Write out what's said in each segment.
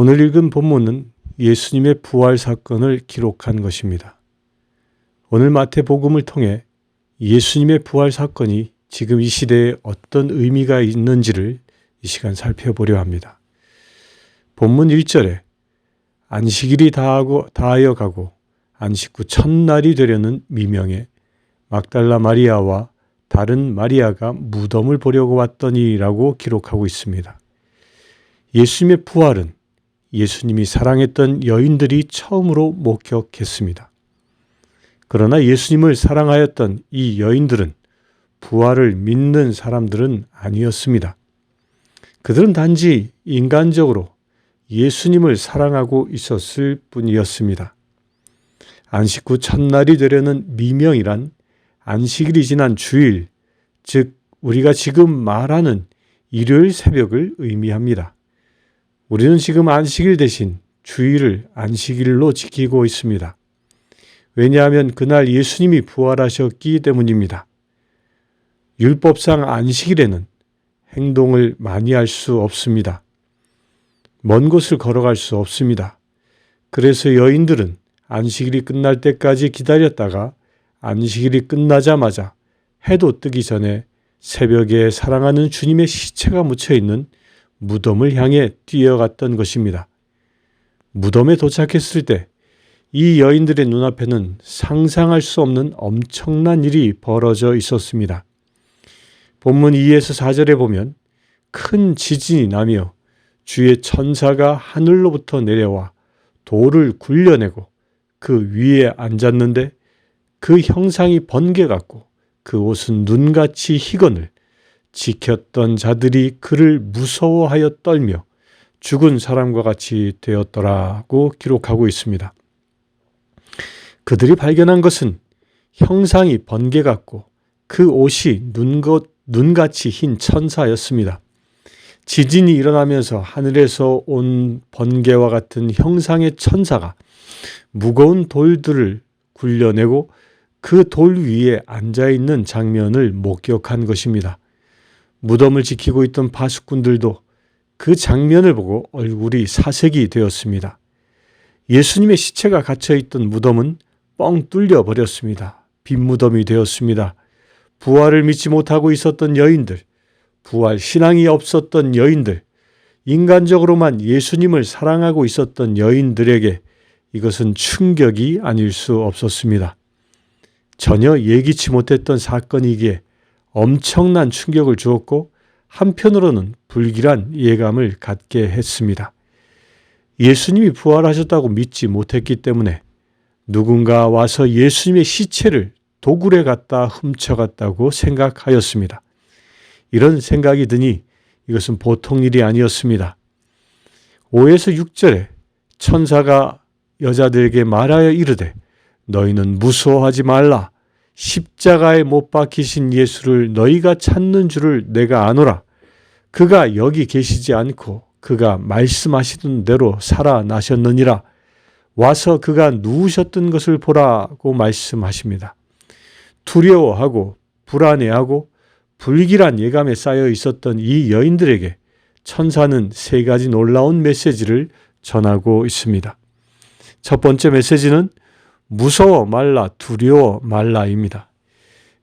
오늘 읽은 본문은 예수님의 부활 사건을 기록한 것입니다. 오늘 마태복음을 통해 예수님의 부활 사건이 지금 이 시대에 어떤 의미가 있는지를 이 시간 살펴보려 합니다. 본문 1절에 안식일이 다하여 가고 안식 후 첫날이 되려는 미명에 막달라 마리아와 다른 마리아가 무덤을 보려고 왔더니라고 기록하고 있습니다. 예수님의 부활은 예수님이 사랑했던 여인들이 처음으로 목격했습니다. 그러나 예수님을 사랑하였던 이 여인들은 부활을 믿는 사람들은 아니었습니다. 그들은 단지 인간적으로 예수님을 사랑하고 있었을 뿐이었습니다. 안식 후 첫날이 되려는 미명이란 안식일이 지난 주일, 즉 우리가 지금 말하는 일요일 새벽을 의미합니다. 우리는 지금 안식일 대신 주일을 안식일로 지키고 있습니다. 왜냐하면 그날 예수님이 부활하셨기 때문입니다. 율법상 안식일에는 행동을 많이 할 수 없습니다. 먼 곳을 걸어갈 수 없습니다. 그래서 여인들은 안식일이 끝날 때까지 기다렸다가 안식일이 끝나자마자 해도 뜨기 전에 새벽에 사랑하는 주님의 시체가 묻혀있는 무덤을 향해 뛰어갔던 것입니다. 무덤에 도착했을 때 이 여인들의 눈앞에는 상상할 수 없는 엄청난 일이 벌어져 있었습니다. 본문 2에서 4절에 보면 큰 지진이 나며 주의 천사가 하늘로부터 내려와 돌을 굴려내고 그 위에 앉았는데 그 형상이 번개 같고 그 옷은 눈같이 희건을 지켰던 자들이 그를 무서워하여 떨며 죽은 사람과 같이 되었더라고 기록하고 있습니다. 그들이 발견한 것은 형상이 번개 같고 그 옷이 눈같이 흰 천사였습니다. 지진이 일어나면서 하늘에서 온 번개와 같은 형상의 천사가 무거운 돌들을 굴려내고 그 돌 위에 앉아있는 장면을 목격한 것입니다. 무덤을 지키고 있던 파수꾼들도 그 장면을 보고 얼굴이 사색이 되었습니다. 예수님의 시체가 갇혀있던 무덤은 뻥 뚫려 버렸습니다. 빈 무덤이 되었습니다. 부활을 믿지 못하고 있었던 여인들, 부활 신앙이 없었던 여인들, 인간적으로만 예수님을 사랑하고 있었던 여인들에게 이것은 충격이 아닐 수 없었습니다. 전혀 예기치 못했던 사건이기에 엄청난 충격을 주었고 한편으로는 불길한 예감을 갖게 했습니다. 예수님이 부활하셨다고 믿지 못했기 때문에 누군가 와서 예수님의 시체를 도굴에 갖다 훔쳐갔다고 생각하였습니다. 이런 생각이 드니 이것은 보통 일이 아니었습니다. 5에서 6절에 천사가 여자들에게 말하여 이르되 너희는 무서워하지 말라. 십자가에 못 박히신 예수를 너희가 찾는 줄을 내가 아노라. 그가 여기 계시지 않고 그가 말씀하시던 대로 살아나셨느니라. 와서 그가 누우셨던 것을 보라고 말씀하십니다. 두려워하고 불안해하고 불길한 예감에 쌓여 있었던 이 여인들에게 천사는 세 가지 놀라운 메시지를 전하고 있습니다. 첫 번째 메시지는 무서워 말라, 두려워 말라입니다.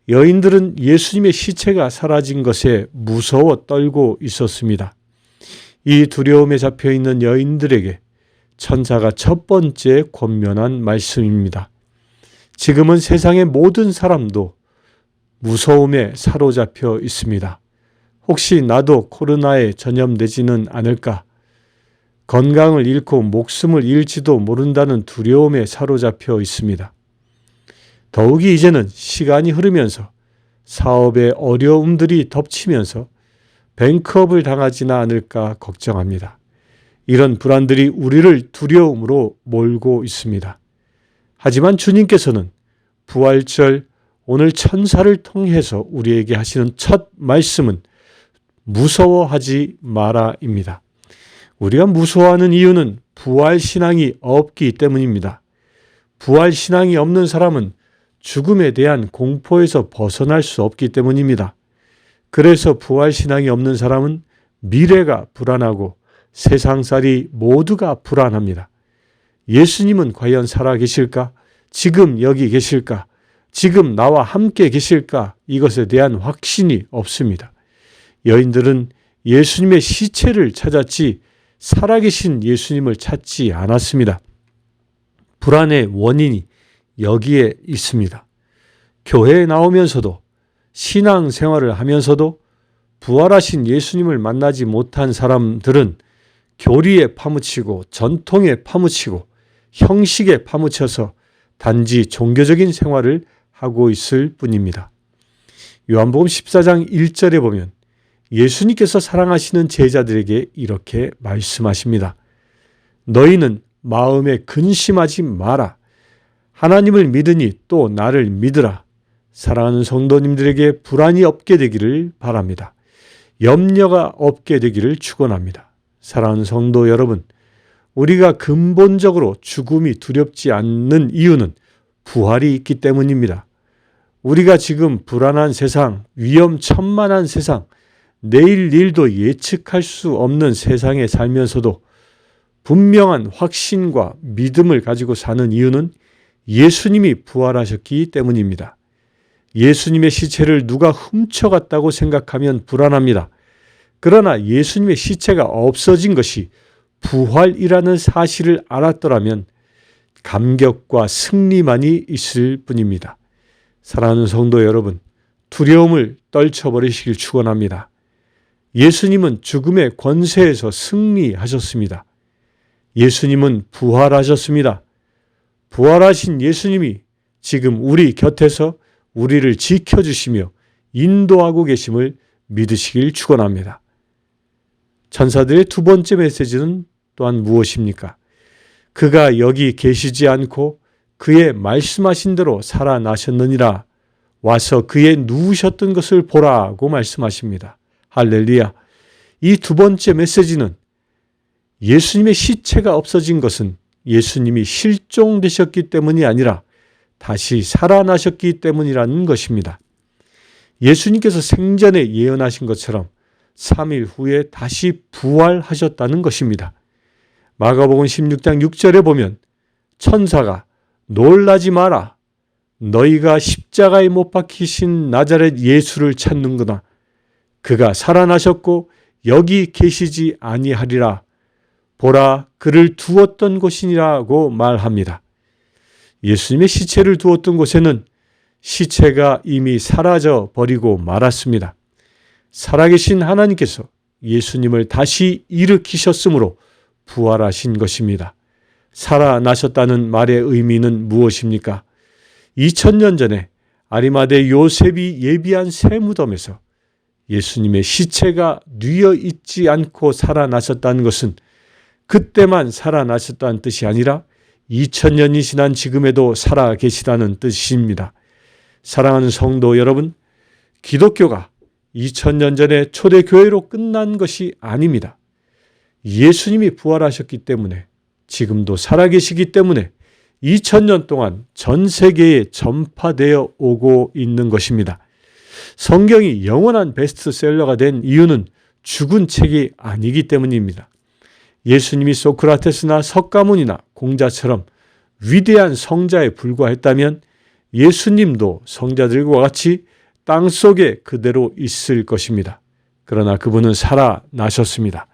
여인들은 예수님의 시체가 사라진 것에 무서워 떨고 있었습니다. 이 두려움에 잡혀있는 여인들에게 천사가 첫 번째 권면한 말씀입니다. 지금은 세상의 모든 사람도 무서움에 사로잡혀 있습니다. 혹시 나도 코로나에 전염되지는 않을까? 건강을 잃고 목숨을 잃지도 모른다는 두려움에 사로잡혀 있습니다. 더욱이 이제는 시간이 흐르면서 사업의 어려움들이 덮치면서 뱅크업을 당하지나 않을까 걱정합니다. 이런 불안들이 우리를 두려움으로 몰고 있습니다. 하지만 주님께서는 부활절 오늘 천사를 통해서 우리에게 하시는 첫 말씀은 무서워하지 마라입니다. 우리가 무서워하는 이유는 부활신앙이 없기 때문입니다. 부활신앙이 없는 사람은 죽음에 대한 공포에서 벗어날 수 없기 때문입니다. 그래서 부활신앙이 없는 사람은 미래가 불안하고 세상살이 모두가 불안합니다. 예수님은 과연 살아계실까? 지금 여기 계실까? 지금 나와 함께 계실까? 이것에 대한 확신이 없습니다. 여인들은 예수님의 시체를 찾았지 살아계신 예수님을 찾지 않았습니다. 불안의 원인이 여기에 있습니다. 교회에 나오면서도 신앙생활을 하면서도 부활하신 예수님을 만나지 못한 사람들은 교리에 파묻히고 전통에 파묻히고 형식에 파묻혀서 단지 종교적인 생활을 하고 있을 뿐입니다. 요한복음 14장 1절에 보면 예수님께서 사랑하시는 제자들에게 이렇게 말씀하십니다. 너희는 마음에 근심하지 마라. 하나님을 믿으니 또 나를 믿으라. 사랑하는 성도님들에게 불안이 없게 되기를 바랍니다. 염려가 없게 되기를 축원합니다. 사랑하는 성도 여러분, 우리가 근본적으로 죽음이 두렵지 않는 이유는 부활이 있기 때문입니다. 우리가 지금 불안한 세상, 위험천만한 세상, 내일 일도 예측할 수 없는 세상에 살면서도 분명한 확신과 믿음을 가지고 사는 이유는 예수님이 부활하셨기 때문입니다. 예수님의 시체를 누가 훔쳐갔다고 생각하면 불안합니다. 그러나 예수님의 시체가 없어진 것이 부활이라는 사실을 알았더라면 감격과 승리만이 있을 뿐입니다. 사랑하는 성도 여러분, 두려움을 떨쳐버리시길 축원합니다. 예수님은 죽음의 권세에서 승리하셨습니다. 예수님은 부활하셨습니다. 부활하신 예수님이 지금 우리 곁에서 우리를 지켜주시며 인도하고 계심을 믿으시길 축원합니다. 천사들의 두 번째 메시지는 또한 무엇입니까? 그가 여기 계시지 않고 그의 말씀하신 대로 살아나셨느니라. 와서 그의 누우셨던 것을 보라고 말씀하십니다. 할렐루야. 이 두 번째 메시지는 예수님의 시체가 없어진 것은 예수님이 실종되셨기 때문이 아니라 다시 살아나셨기 때문이라는 것입니다. 예수님께서 생전에 예언하신 것처럼 3일 후에 다시 부활하셨다는 것입니다. 마가복음 16장 6절에 보면 천사가 놀라지 마라. 너희가 십자가에 못 박히신 나자렛 예수를 찾는구나. 그가 살아나셨고 여기 계시지 아니하리라. 보라, 그를 두었던 곳이니라고 말합니다. 예수님의 시체를 두었던 곳에는 시체가 이미 사라져 버리고 말았습니다. 살아계신 하나님께서 예수님을 다시 일으키셨으므로 부활하신 것입니다. 살아나셨다는 말의 의미는 무엇입니까? 2000년 전에 아리마대 요셉이 예비한 새 무덤에서 예수님의 시체가 뉘어 있지 않고 살아나셨다는 것은 그때만 살아나셨다는 뜻이 아니라 2000년이 지난 지금에도 살아계시다는 뜻입니다. 사랑하는 성도 여러분, 기독교가 2000년 전에 초대교회로 끝난 것이 아닙니다. 예수님이 부활하셨기 때문에 지금도 살아계시기 때문에 2000년 동안 전 세계에 전파되어 오고 있는 것입니다. 성경이 영원한 베스트셀러가 된 이유는 죽은 책이 아니기 때문입니다. 예수님이 소크라테스나 석가모니나 공자처럼 위대한 성자에 불과했다면 예수님도 성자들과 같이 땅속에 그대로 있을 것입니다. 그러나 그분은 살아나셨습니다.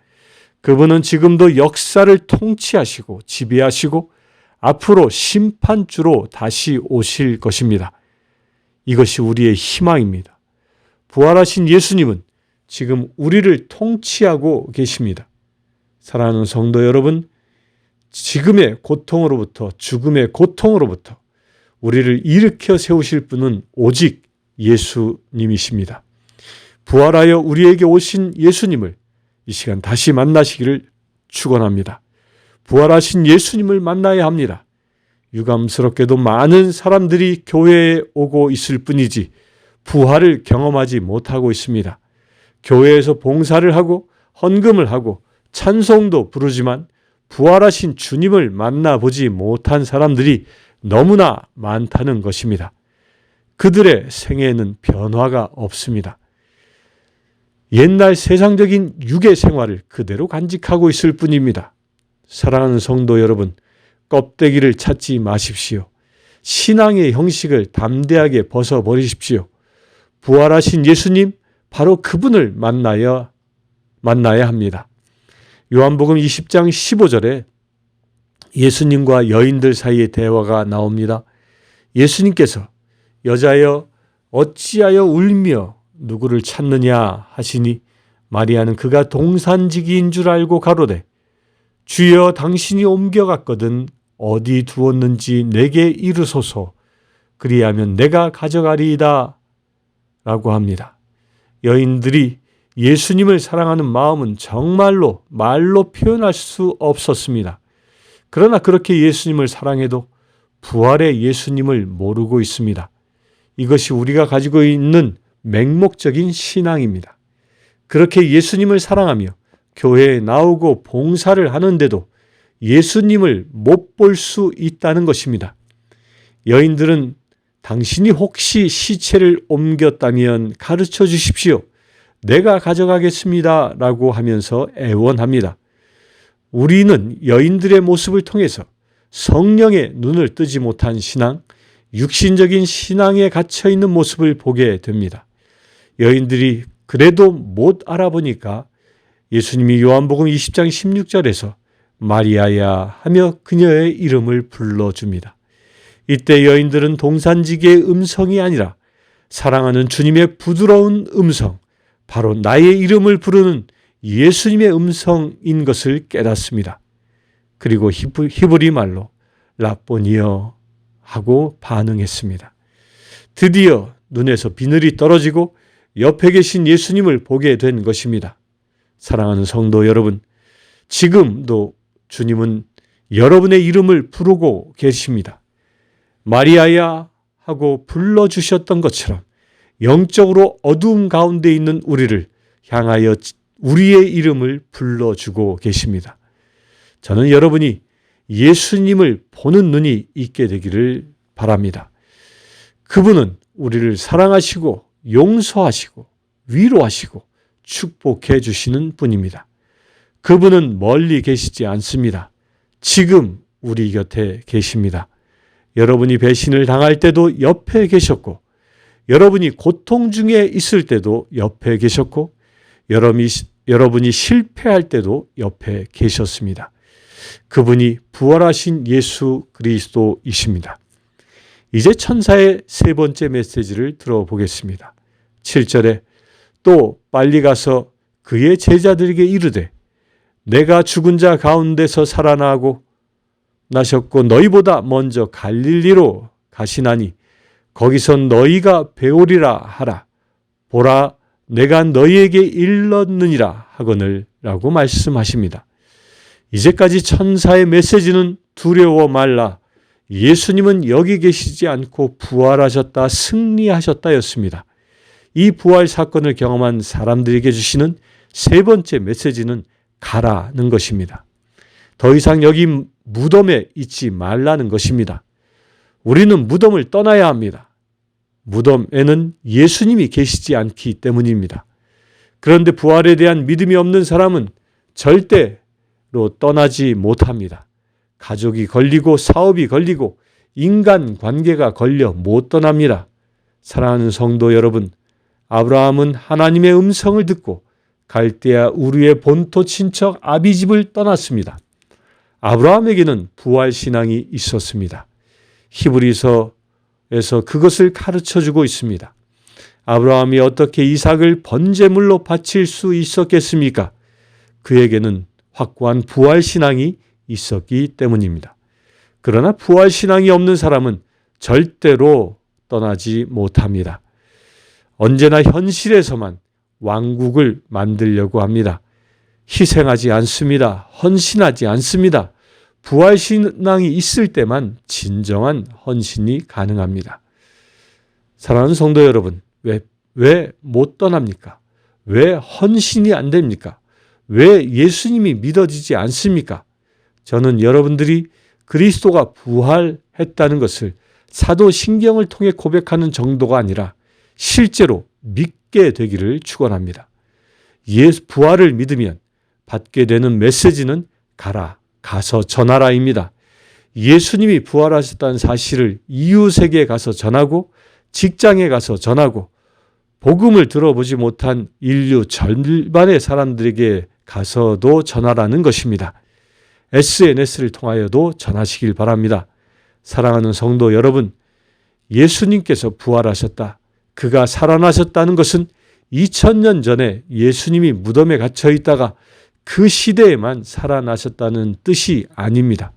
그분은 지금도 역사를 통치하시고 지배하시고 앞으로 심판주로 다시 오실 것입니다. 이것이 우리의 희망입니다. 부활하신 예수님은 지금 우리를 통치하고 계십니다. 사랑하는 성도 여러분, 지금의 고통으로부터 죽음의 고통으로부터 우리를 일으켜 세우실 분은 오직 예수님이십니다. 부활하여 우리에게 오신 예수님을 이 시간 다시 만나시기를 축원합니다. 부활하신 예수님을 만나야 합니다. 유감스럽게도 많은 사람들이 교회에 오고 있을 뿐이지 부활을 경험하지 못하고 있습니다. 교회에서 봉사를 하고 헌금을 하고 찬송도 부르지만 부활하신 주님을 만나보지 못한 사람들이 너무나 많다는 것입니다. 그들의 생애에는 변화가 없습니다. 옛날 세상적인 육의 생활을 그대로 간직하고 있을 뿐입니다. 사랑하는 성도 여러분, 껍데기를 찾지 마십시오. 신앙의 형식을 담대하게 벗어버리십시오. 부활하신 예수님, 바로 그분을 만나야 합니다. 요한복음 20장 15절에 예수님과 여인들 사이의 대화가 나옵니다. 예수님께서 여자여 어찌하여 울며 누구를 찾느냐 하시니 마리아는 그가 동산지기인 줄 알고 가로되 주여 당신이 옮겨갔거든 어디 두었는지 내게 이르소서 그리하면 내가 가져가리이다 라고 합니다. 여인들이 예수님을 사랑하는 마음은 정말로 말로 표현할 수 없었습니다. 그러나 그렇게 예수님을 사랑해도 부활의 예수님을 모르고 있습니다. 이것이 우리가 가지고 있는 맹목적인 신앙입니다. 그렇게 예수님을 사랑하며 교회에 나오고 봉사를 하는데도 예수님을 못 볼 수 있다는 것입니다. 여인들은 당신이 혹시 시체를 옮겼다면 가르쳐 주십시오. 내가 가져가겠습니다. 라고 하면서 애원합니다. 우리는 여인들의 모습을 통해서 성령의 눈을 뜨지 못한 신앙, 육신적인 신앙에 갇혀있는 모습을 보게 됩니다. 여인들이 그래도 못 알아보니까 예수님이 요한복음 20장 16절에서 마리아야 하며 그녀의 이름을 불러줍니다. 이때 여인들은 동산지기의 음성이 아니라 사랑하는 주님의 부드러운 음성, 바로 나의 이름을 부르는 예수님의 음성인 것을 깨닫습니다. 그리고 히브리 말로 라보니여 하고 반응했습니다. 드디어 눈에서 비늘이 떨어지고 옆에 계신 예수님을 보게 된 것입니다. 사랑하는 성도 여러분, 지금도 주님은 여러분의 이름을 부르고 계십니다. 마리아야 하고 불러주셨던 것처럼 영적으로 어두움 가운데 있는 우리를 향하여 우리의 이름을 불러주고 계십니다. 저는 여러분이 예수님을 보는 눈이 있게 되기를 바랍니다. 그분은 우리를 사랑하시고 용서하시고 위로하시고 축복해 주시는 분입니다. 그분은 멀리 계시지 않습니다. 지금 우리 곁에 계십니다. 여러분이 배신을 당할 때도 옆에 계셨고, 여러분이 고통 중에 있을 때도 옆에 계셨고, 여러분이 실패할 때도 옆에 계셨습니다. 그분이 부활하신 예수 그리스도이십니다. 이제 천사의 세 번째 메시지를 들어보겠습니다. 7절에 또 빨리 가서 그의 제자들에게 이르되 내가 죽은 자 가운데서 살아나고 나셨고 너희보다 먼저 갈릴리로 가시나니 거기서 너희가 배우리라 하라. 보라 내가 너희에게 일렀느니라 하거늘 라고 말씀하십니다. 이제까지 천사의 메시지는 두려워 말라. 예수님은 여기 계시지 않고 부활하셨다, 승리하셨다였습니다. 이 부활 사건을 경험한 사람들에게 주시는 세 번째 메시지는 가라는 것입니다. 더 이상 여기 무덤에 있지 말라는 것입니다. 우리는 무덤을 떠나야 합니다. 무덤에는 예수님이 계시지 않기 때문입니다. 그런데 부활에 대한 믿음이 없는 사람은 절대로 떠나지 못합니다. 가족이 걸리고 사업이 걸리고 인간관계가 걸려 못 떠납니다. 사랑하는 성도 여러분, 아브라함은 하나님의 음성을 듣고 갈대아 우르의 본토 친척 아비집을 떠났습니다. 아브라함에게는 부활신앙이 있었습니다. 히브리서에서 그것을 가르쳐주고 있습니다. 아브라함이 어떻게 이삭을 번제물로 바칠 수 있었겠습니까? 그에게는 확고한 부활신앙이 있었기 때문입니다. 그러나 부활신앙이 없는 사람은 절대로 떠나지 못합니다. 언제나 현실에서만 왕국을 만들려고 합니다. 희생하지 않습니다. 헌신하지 않습니다. 부활신앙이 있을 때만 진정한 헌신이 가능합니다. 사랑하는 성도 여러분, 왜 못 떠납니까? 왜 헌신이 안 됩니까? 왜 예수님이 믿어지지 않습니까? 저는 여러분들이 그리스도가 부활했다는 것을 사도신경을 통해 고백하는 정도가 아니라 실제로 믿게 되기를 축원합니다. 부활을 믿으면 받게 되는 메시지는 가서 전하라입니다. 예수님이 부활하셨다는 사실을 이웃에게 가서 전하고 직장에 가서 전하고 복음을 들어보지 못한 인류 절반의 사람들에게 가서도 전하라는 것입니다. SNS를 통하여도 전하시길 바랍니다. 사랑하는 성도 여러분, 예수님께서 부활하셨다. 그가 살아나셨다는 것은 2000년 전에 예수님이 무덤에 갇혀 있다가 그 시대에만 살아나셨다는 뜻이 아닙니다.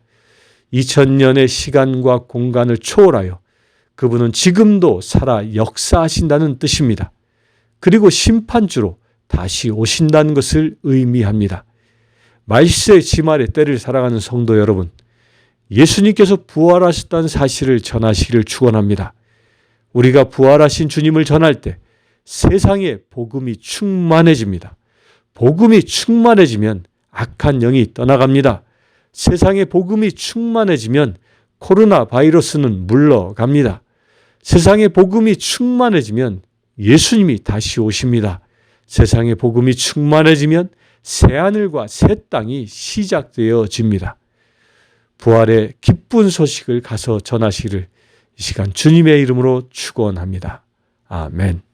2000년의 시간과 공간을 초월하여 그분은 지금도 살아 역사하신다는 뜻입니다. 그리고 심판주로 다시 오신다는 것을 의미합니다. 말세의 지말의 때를 살아가는 성도 여러분, 예수님께서 부활하셨다는 사실을 전하시기를 축원합니다. 우리가 부활하신 주님을 전할 때 세상에 복음이 충만해집니다. 복음이 충만해지면 악한 영이 떠나갑니다. 세상에 복음이 충만해지면 코로나 바이러스는 물러갑니다. 세상에 복음이 충만해지면 예수님이 다시 오십니다. 세상에 복음이 충만해지면 새하늘과 새 땅이 시작되어집니다. 부활의 기쁜 소식을 가서 전하시기를 이 시간 주님의 이름으로 축원합니다. 아멘.